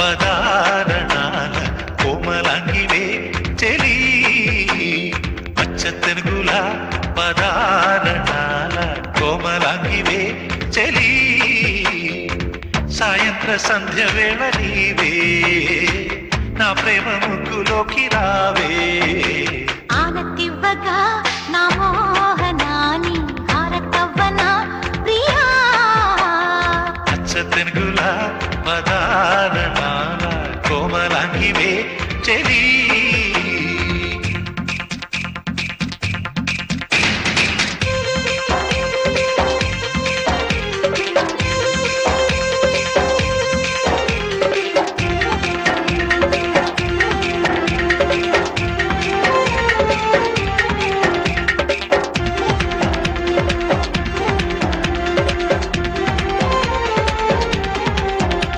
పదారణాల కోమలాంగివే చెలి పచ్చ తెనుగుల పదారణాల కోమలాంగివే చెలి సాయంత్ర సంధ్య వేళ నీవే నా ప్రేమ ముగ్గులోకి రావే ఆనతివ్వగా నా మోహనాని హారతవ్వనా ప్రియా పచ్చ తెనుగుల పదారణాల కోమలాంగివే చెలి